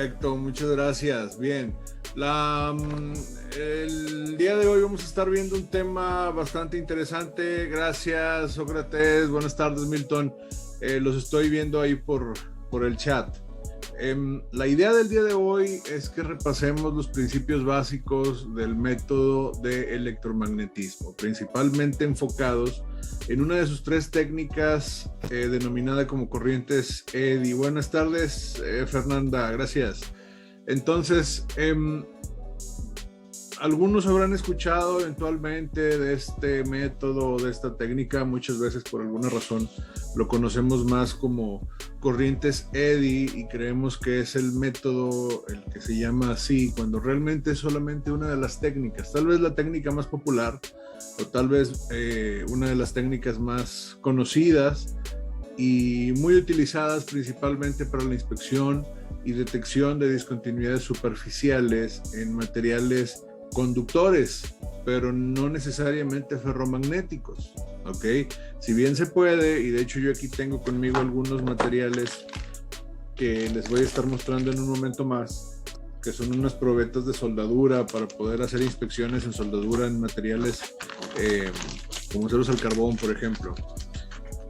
Perfecto, muchas gracias. Bien, el día de hoy vamos a estar viendo un tema bastante interesante. Gracias, Sócrates. Buenas tardes, Milton. Los estoy viendo ahí por el chat. La idea del día de hoy es que repasemos los principios básicos del método de electromagnetismo, principalmente enfocados en una de sus tres técnicas denominada como corrientes Eddy. Buenas tardes, Fernanda, gracias. Entonces, algunos habrán escuchado eventualmente de este método, de esta técnica. Muchas veces por alguna razón lo conocemos más como corrientes Eddy y creemos que es el método el que se llama así, cuando realmente es solamente una de las técnicas, tal vez la técnica más popular o tal vez una de las técnicas más conocidas y muy utilizadas principalmente para la inspección y detección de discontinuidades superficiales en materiales conductores, pero no necesariamente ferromagnéticos, ¿ok? Si bien se puede, y de hecho yo aquí tengo conmigo algunos materiales que les voy a estar mostrando en un momento más, que son unas probetas de soldadura para poder hacer inspecciones en soldadura en materiales como ceros al carbón, por ejemplo.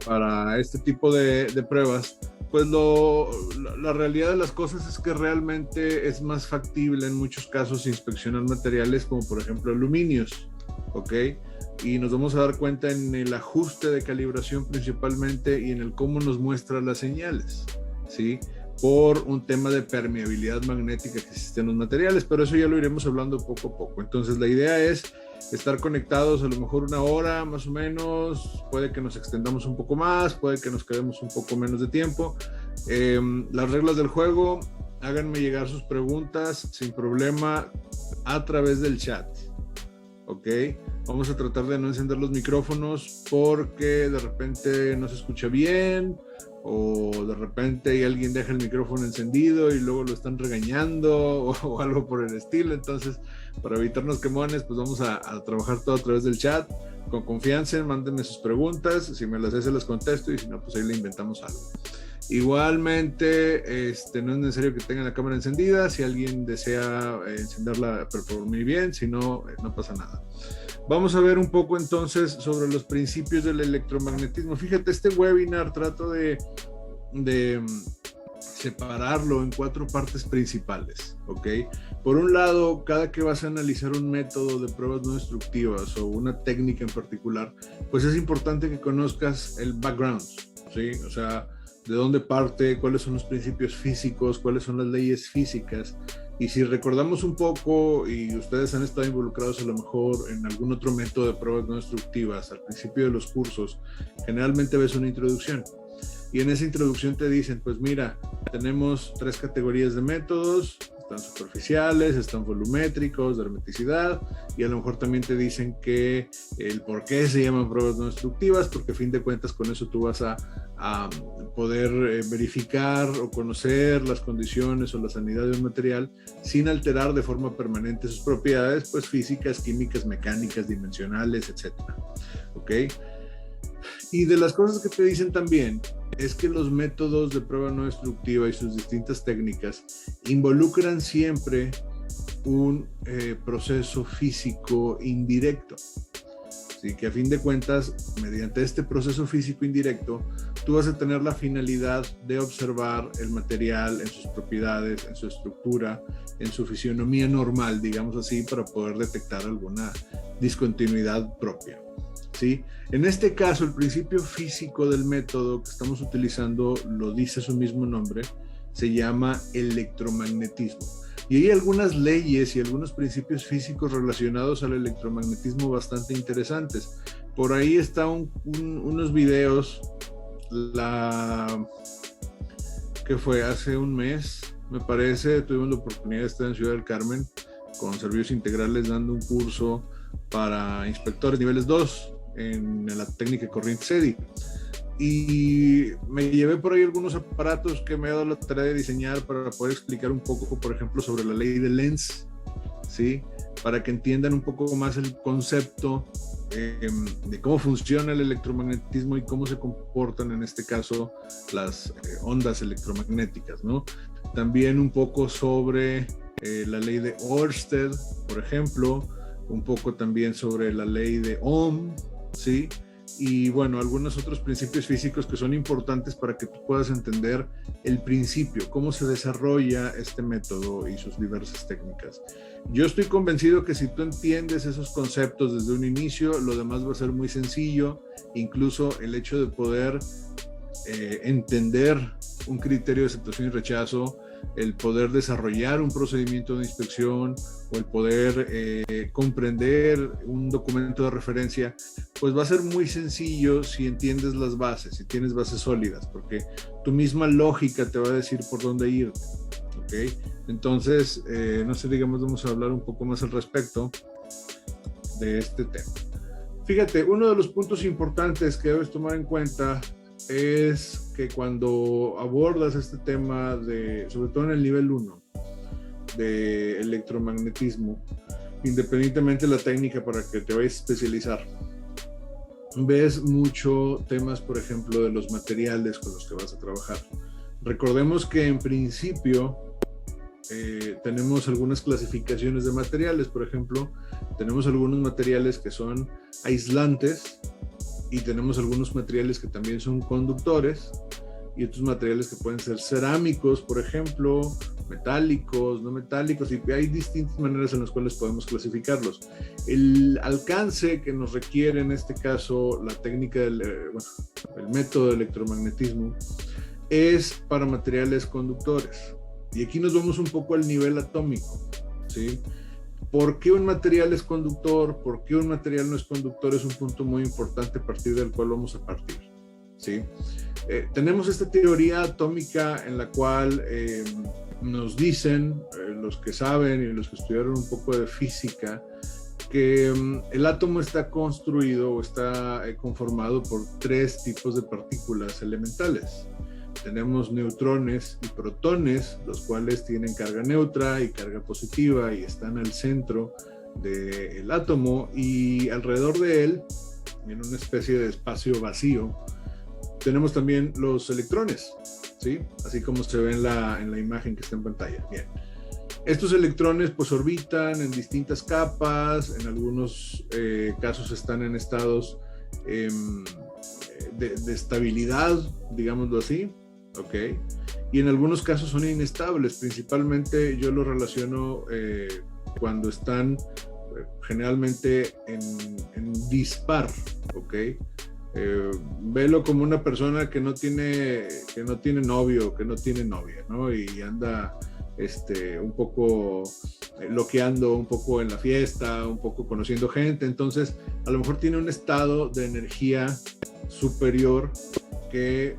Para este tipo de pruebas, pues la realidad de las cosas es que realmente es más factible en muchos casos inspeccionar materiales como por ejemplo aluminios, ¿ok? Y nos vamos a dar cuenta en el ajuste de calibración principalmente y en el cómo nos muestra las señales, ¿sí? Por un tema de permeabilidad magnética que existe en los materiales, pero eso ya lo iremos hablando poco a poco. Entonces la idea es estar conectados a lo mejor una hora más o menos, puede que nos extendamos un poco más, puede que nos quedemos un poco menos de tiempo. Las reglas del juego, háganme llegar sus preguntas sin problema a través del chat, ¿ok? Vamos a tratar de no encender los micrófonos porque de repente no se escucha bien o de repente alguien deja el micrófono encendido y luego lo están regañando o algo por el estilo. Entonces, para evitarnos quemones, pues vamos a trabajar todo a través del chat. Con confianza, mándenme sus preguntas. Si me las hace, las contesto y si no, pues ahí le inventamos algo. Igualmente, no es necesario que tengan la cámara encendida. Si alguien desea encenderla, pero por muy bien, si no, no pasa nada. Vamos a ver un poco entonces sobre los principios del electromagnetismo. Fíjate, este webinar trato de separarlo en 4 partes principales, ¿ok? Por un lado, cada que vas a analizar un método de pruebas no destructivas o una técnica en particular, pues es importante que conozcas el background, ¿sí? O sea, de dónde parte, cuáles son los principios físicos, cuáles son las leyes físicas. Y si recordamos un poco, y ustedes han estado involucrados a lo mejor en algún otro método de pruebas no destructivas, al principio de los cursos, generalmente ves una introducción. Y en esa introducción te dicen, pues mira, tenemos 3 categorías de métodos, están superficiales, están volumétricos, de hermeticidad, y a lo mejor también te dicen que el por qué se llaman pruebas no destructivas, porque a fin de cuentas con eso tú vas a poder verificar o conocer las condiciones o la sanidad de un material sin alterar de forma permanente sus propiedades, pues físicas, químicas, mecánicas, dimensionales, etcétera. ¿Ok? Y de las cosas que te dicen también es que los métodos de prueba no destructiva y sus distintas técnicas involucran siempre un proceso físico indirecto. Así que a fin de cuentas, mediante este proceso físico indirecto, tú vas a tener la finalidad de observar el material en sus propiedades, en su estructura, en su fisionomía normal, digamos así, para poder detectar alguna discontinuidad propia. ¿Sí? En este caso, el principio físico del método que estamos utilizando, lo dice su mismo nombre, se llama electromagnetismo. Y hay algunas leyes y algunos principios físicos relacionados al electromagnetismo bastante interesantes. Por ahí están unos videos, que fue hace un mes, me parece, tuvimos la oportunidad de estar en Ciudad del Carmen con Servicios Integrales dando un curso para inspectores niveles 2 en la técnica de corrientes Eddy. Y me llevé por ahí algunos aparatos que me he dado la tarea de diseñar para poder explicar un poco, por ejemplo, sobre la ley de Lenz, ¿sí? Para que entiendan un poco más el concepto de cómo funciona el electromagnetismo y cómo se comportan en este caso las ondas electromagnéticas, ¿no? También un poco sobre la ley de Ørsted, por ejemplo, un poco también sobre la ley de Ohm, ¿sí? Y bueno, algunos otros principios físicos que son importantes para que tú puedas entender el principio, cómo se desarrolla este método y sus diversas técnicas. Yo estoy convencido que si tú entiendes esos conceptos desde un inicio, lo demás va a ser muy sencillo, incluso el hecho de poder entender un criterio de aceptación y rechazo, el poder desarrollar un procedimiento de inspección o el poder comprender un documento de referencia, pues va a ser muy sencillo si entiendes las bases, si tienes bases sólidas, porque tu misma lógica te va a decir por dónde ir, ¿ok? Entonces, no sé, digamos, vamos a hablar un poco más al respecto de este tema. Fíjate, uno de los puntos importantes que debes tomar en cuenta es que cuando abordas este tema sobre todo en el nivel 1 de electromagnetismo, independientemente de la técnica para que te vayas a especializar, ves mucho temas, por ejemplo, de los materiales con los que vas a trabajar. Recordemos que en principio tenemos algunas clasificaciones de materiales. Por ejemplo, tenemos algunos materiales que son aislantes y tenemos algunos materiales que también son conductores y otros materiales que pueden ser cerámicos, por ejemplo, metálicos, no metálicos, y hay distintas maneras en las cuales podemos clasificarlos. El alcance que nos requiere en este caso la técnica el método de electromagnetismo es para materiales conductores. Y aquí nos vamos un poco al nivel atómico, ¿sí? ¿Por qué un material es conductor? ¿Por qué un material no es conductor? Es un punto muy importante a partir del cual vamos a partir, ¿sí? Tenemos esta teoría atómica en la cual nos dicen los que saben y los que estudiaron un poco de física que el átomo está construido o está conformado por 3 tipos de partículas elementales. Tenemos neutrones y protones, los cuales tienen carga neutra y carga positiva y están al centro del átomo, y alrededor de él, en una especie de espacio vacío, tenemos también los electrones, ¿sí? Así como se ve en la imagen que está en pantalla. Bien. Estos electrones pues orbitan en distintas capas, en algunos casos están en estados de estabilidad, digámoslo así, ¿ok? Y en algunos casos son inestables. Principalmente yo lo relaciono cuando están generalmente en dispar, ¿ok? Velo como una persona que no tiene novio, que no tiene novia, ¿no? Y anda un poco loqueando un poco en la fiesta, un poco conociendo gente. Entonces a lo mejor tiene un estado de energía superior que,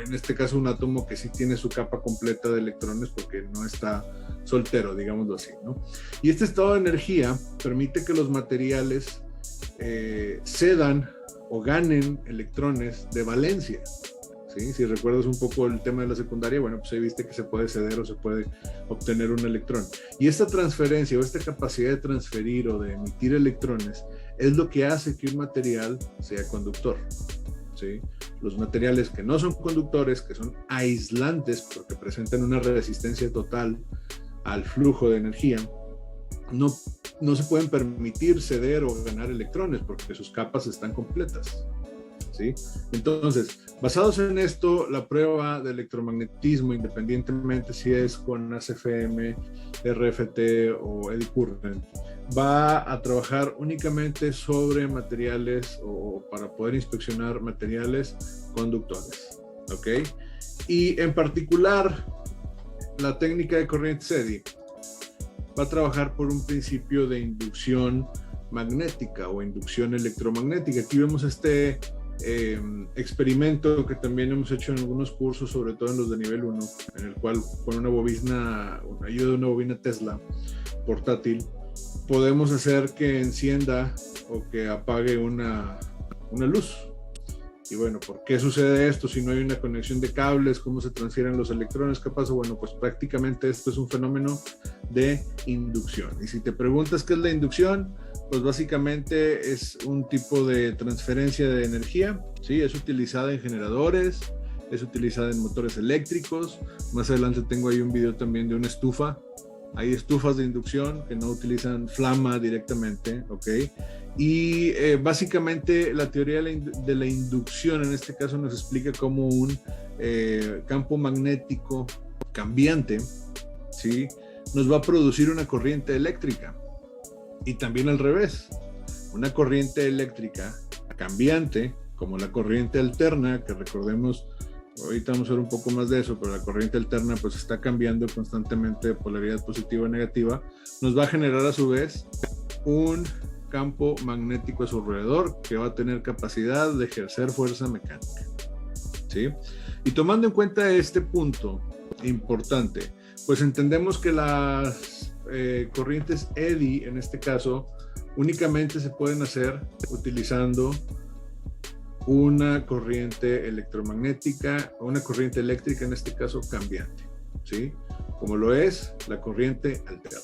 en este caso, un átomo que sí tiene su capa completa de electrones porque no está soltero, digámoslo así, ¿no? Y este estado de energía permite que los materiales cedan o ganen electrones de valencia, ¿sí? Si recuerdas un poco el tema de la secundaria, bueno, pues ahí viste que se puede ceder o se puede obtener un electrón. Y esta transferencia o esta capacidad de transferir o de emitir electrones es lo que hace que un material sea conductor, ¿sí? Los materiales que no son conductores, que son aislantes porque presentan una resistencia total al flujo de energía, no se pueden permitir ceder o ganar electrones porque sus capas están completas, ¿sí? Entonces, basados en esto, la prueba de electromagnetismo, independientemente si es con ACFM, RFT o eddy current, va a trabajar únicamente sobre materiales o para poder inspeccionar materiales conductores, ¿ok? Y en particular, la técnica de corrientes eddy va a trabajar por un principio de inducción magnética o inducción electromagnética. Aquí vemos este experimento que también hemos hecho en algunos cursos, sobre todo en los de nivel 1, en el cual con una ayuda de una bobina Tesla portátil, podemos hacer que encienda o que apague una luz. Y bueno, ¿por qué sucede esto si no hay una conexión de cables? ¿Cómo se transfieren los electrones? ¿Qué pasa? Bueno, pues prácticamente esto es un fenómeno de inducción. Y si te preguntas qué es la inducción, pues básicamente es un tipo de transferencia de energía, ¿sí? Es utilizada en generadores, es utilizada en motores eléctricos. Más adelante tengo ahí un video también de una estufa. Hay estufas de inducción que no utilizan flama directamente, ¿ok? Y básicamente la teoría de la inducción en este caso nos explica cómo un campo magnético cambiante, ¿sí? Nos va a producir una corriente eléctrica. Y también al revés, una corriente eléctrica cambiante, como la corriente alterna, que recordemos, ahorita vamos a ver un poco más de eso, pero la corriente alterna pues está cambiando constantemente de polaridad positiva a negativa, nos va a generar a su vez un campo magnético a su alrededor que va a tener capacidad de ejercer fuerza mecánica, ¿sí? Y tomando en cuenta este punto importante, pues entendemos que las corrientes eddy, en este caso, únicamente se pueden hacer utilizando una corriente electromagnética o una corriente eléctrica, en este caso cambiante, ¿sí? Como lo es la corriente alterna.